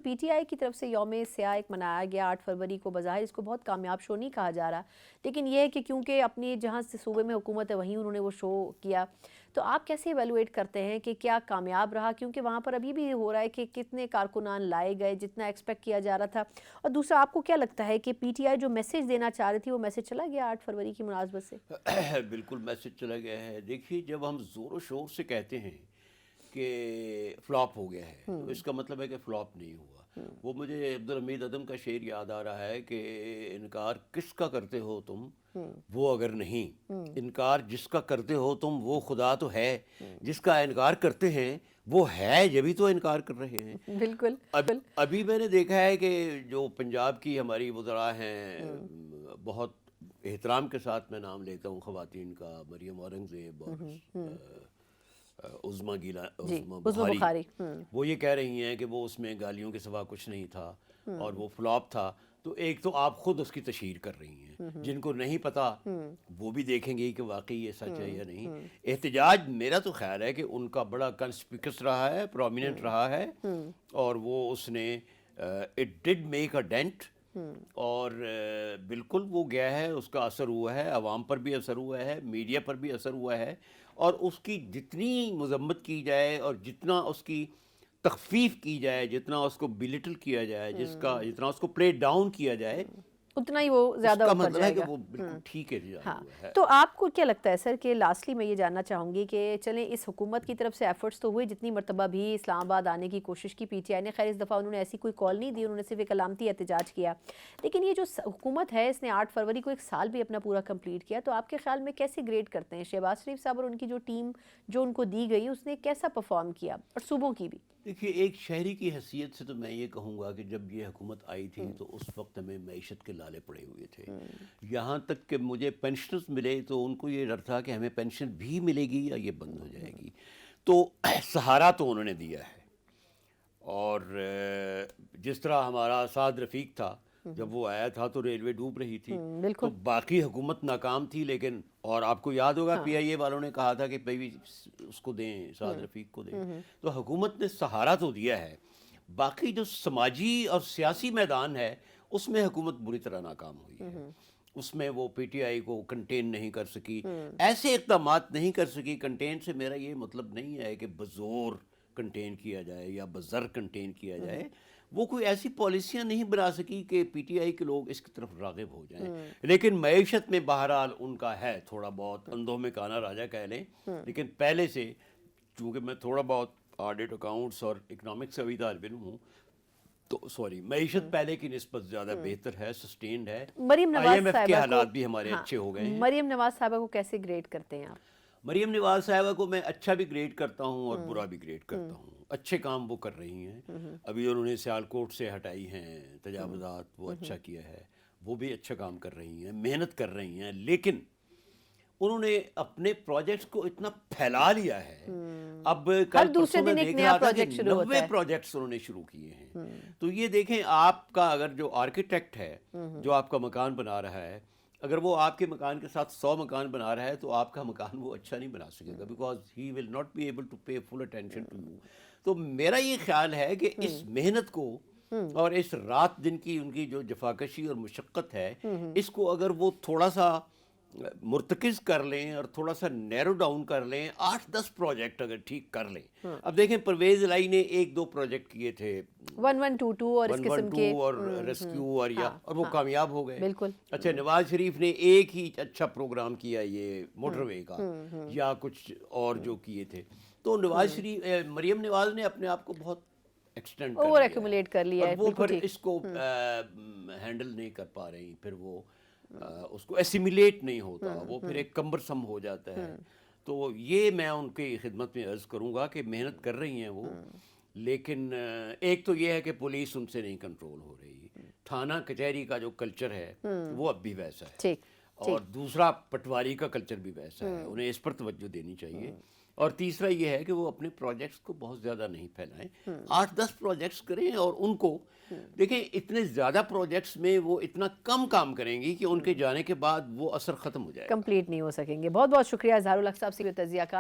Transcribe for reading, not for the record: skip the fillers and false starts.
P T I کی طرف سے یوم سیاہ ایک منایا گیا 8 فروری کو، بظاہر اس کو بہت کامیاب شو نہیں کہا جا رہا، لیکن یہ ہے کہ کیونکہ اپنی جہاں سے صوبے میں حکومت ہے وہیں انہوں نے وہ شو کیا، تو آپ کیسے ایویلویٹ کرتے ہیں کہ کیا کامیاب رہا؟ کیونکہ وہاں پر ابھی بھی ہو رہا ہے کہ کتنے کارکنان لائے گئے جتنا ایکسپیکٹ کیا جا رہا تھا، اور دوسرا آپ کو کیا لگتا ہے کہ پی ٹی آئی جو میسیج دینا چاہ رہی تھی وہ میسیج چلا گیا 8 فروری کی مناسبت سے؟ بالکل میسج چلا گیا ہے. دیکھیے جب ہم زور و شور سے کہتے ہیں کہ فلاپ ہو گیا ہے تو اس کا مطلب ہے کہ فلاپ نہیں ہوا. وہ مجھے عبدالحمید عدم کا شعر یاد آ رہا ہے کہ انکار کس کا کرتے ہو تم وہ اگر نہیں، انکار جس کا کرتے ہو تم وہ خدا تو ہے، جس کا انکار کرتے ہیں وہ ہے جبھی تو انکار کر رہے ہیں. بالکل. ابھی میں نے دیکھا ہے کہ جو پنجاب کی ہماری وزراء ہیں، بہت احترام کے ساتھ میں نام لیتا ہوں خواتین کا، مریم اورنگزیب اور عظمیٰ عظمیٰ بخاری، بخاری. وہ یہ کہہ رہی ہیں کہ وہ اس میں گالیوں کے سوا کچھ نہیں تھا اور وہ فلاپ تھا. تو ایک تو آپ خود اس کی تشہیر کر رہی ہیں، جن کو نہیں پتا وہ بھی دیکھیں گے کہ واقعی یہ سچ ہے یا نہیں. احتجاج میرا تو خیال ہے کہ ان کا بڑا کنسپیکس رہا ہے، پرومیننٹ رہا ہے، اور وہ اس نے it did make a dent, اور بالکل وہ گیا ہے، اس کا اثر ہوا ہے، عوام پر بھی اثر ہوا ہے، میڈیا پر بھی اثر ہوا ہے. اور اس کی جتنی مذمت کی جائے اور جتنا اس کی تخفیف کی جائے، جتنا اس کو بلیٹل کیا جائے، جتنا اس کو پلے ڈاؤن کیا جائے، اتنا ہی وہ اس زیادہ کا اوپر مطلب ہے جائے کہ گا. وہ بالکل ٹھیک ہے جا ہاں، ہوا ہے. تو آپ کو کیا لگتا ہے سر کہ لاسٹلی میں یہ جاننا چاہوں گی کہ چلیں اس حکومت کی طرف سے ایفرٹس تو ہوئے، جتنی مرتبہ بھی اسلام آباد آنے کی کوشش کی پی ٹی آئی نے، خیر اس دفعہ انہوں نے ایسی کوئی کال نہیں دی، انہوں نے صرف ایک علامتی احتجاج کیا، لیکن یہ جو حکومت ہے اس نے 8 فروری کو ایک سال بھی اپنا پورا کمپلیٹ کیا، تو آپ کے خیال میں کیسے گریڈ کرتے ہیں شہباز شریف صاحب اور ان کی جو ٹیم جو ان کو دی گئی اس نے کیسا پرفارم کیا، اور صوبوں کی بھی؟ دیکھیے ایک شہری کی حیثیت سے تو میں یہ کہوں گا کہ جب یہ حکومت آئی تھی تو اس وقت ہمیں معیشت کے لالے پڑے ہوئے تھے. یہاں تک کہ مجھے پینشنز ملے تو ان کو یہ ڈر تھا کہ ہمیں پینشن بھی ملے گی یا یہ بند ہو جائے گی. تو سہارا تو انہوں نے دیا ہے. اور جس طرح ہمارا سعد رفیق تھا، جب وہ آیا تھا تو ریلوے ڈوب رہی تھی، تو باقی حکومت ناکام تھی. لیکن اور آپ کو یاد ہوگا پی آئی اے والوں نے کہا تھا کہ بھائی اس کو دیں، سعد رفیق کو دیں. تو حکومت نے سہارا تو دیا ہے. باقی جو سماجی اور سیاسی میدان ہے اس میں حکومت بری طرح ناکام ہوئی ہے. اس میں وہ پی ٹی آئی کو کنٹین نہیں کر سکی، ایسے اقدامات نہیں کر سکی. کنٹین سے میرا یہ مطلب نہیں ہے کہ بزور کنٹین کیا جائے یا بزر کنٹین کیا جائے. وہ کوئی ایسی پالیسیاں نہیں بنا سکی کہ پی ٹی آئی کے لوگ اس کی طرف راغب ہو جائیں. لیکن معیشت میں بہرحال ان کا ہے تھوڑا بہت، اندھوں میں کانا راجا کہہ لیں. لیکن پہلے سے، چونکہ میں تھوڑا بہت آڈٹ اکاؤنٹس اور اکنامکس کا بھی طالب علم ہوں، تو معیشت پہلے کی نسبت زیادہ بہتر ہے، سسٹینڈ ہے. مریم آئی ایم نواز ایف کے صاحبہ حالات کو، بھی ہمارے اچھے ہو گئے ہیں. مریم نواز صاحبہ کو کیسے گریڈ کرتے ہیں آپ؟ مریم نواز صاحبہ کو میں اچھا بھی گریڈ کرتا ہوں اور برا بھی گریڈ کرتا ہوں. اچھے کام وہ کر رہی ہیں. ابھی انہوں نے سیالکوٹ سے ہٹائی ہیں تجاوزات، وہ اچھا کیا ہے. وہ بھی اچھا کام کر رہی ہیں، محنت کر رہی ہیں. لیکن انہوں نے اپنے پروجیکٹس کو اتنا پھیلا لیا ہے. اب کل پرسوں میں دیکھ رہا تھا کہ 90 پروجیکٹس انہوں نے شروع کیے ہیں. تو یہ دیکھیں، آپ کا اگر جو آرکیٹیکٹ ہے جو آپ کا مکان بنا رہا ہے، اگر وہ آپ کے مکان کے ساتھ 100 مکان بنا رہا ہے تو آپ کا مکان وہ اچھا نہیں بنا سکے گا، because he will not be able to pay full attention to you. تو میرا یہ خیال ہے کہ اس محنت کو اور اس رات دن کی ان کی جو جفاکشی اور مشقت ہے، اس کو اگر وہ تھوڑا سا مرتکز کر لیں اور تھوڑا سا نیرو ڈاؤن کر لیں، 8-10 پروجیکٹ اگر ٹھیک کر لیں. اب دیکھیں پرویز الہی نے 1-2 پروجیکٹ کیے تھے، 1122 اور اس قسم کے، 112 اور ریسکیو اور وہ کامیاب ہو گئے. بالکل. اچھا، نواز شریف نے ایک ہی اچھا پروگرام کیا یہ موٹر وے کا، یا کچھ اور جو کیے تھے. تو مریم نواز نے اپنے آپ کو بہت ایکسٹینڈ اوور ایکومولیٹ کر لیا ہے. اور وہ پھر اس کو ہینڈل نہیں کر پا رہی. پھر وہ اس کو ایسیمیلیٹ نہیں ہوتا، وہ پھر ایک کمبرسم ہو جاتا ہے. تو یہ میں ان کی خدمت میں عرض کروں گا کہ محنت کر رہی ہیں وہ، لیکن ایک تو یہ ہے کہ پولیس ان سے نہیں کنٹرول ہو رہی. تھانہ کچہری کا جو کلچر ہے وہ اب بھی ویسا ہے، اور دوسرا پٹواری کا کلچر بھی ویسا ہے. انہیں اس پر توجہ دینی چاہیے. اور تیسرا یہ ہے کہ وہ اپنے پروجیکٹس کو بہت زیادہ نہیں پھیلائیں. 8-10 پروجیکٹس کریں، اور ان کو دیکھیں اتنے زیادہ پروجیکٹس میں وہ اتنا کم کام کریں گی کہ ان کے جانے کے بعد وہ اثر ختم ہو جائے گا، کمپلیٹ نہیں ہو سکیں گے. بہت بہت شکریہ اظہار الحق صاحب سے تجزیہ کار.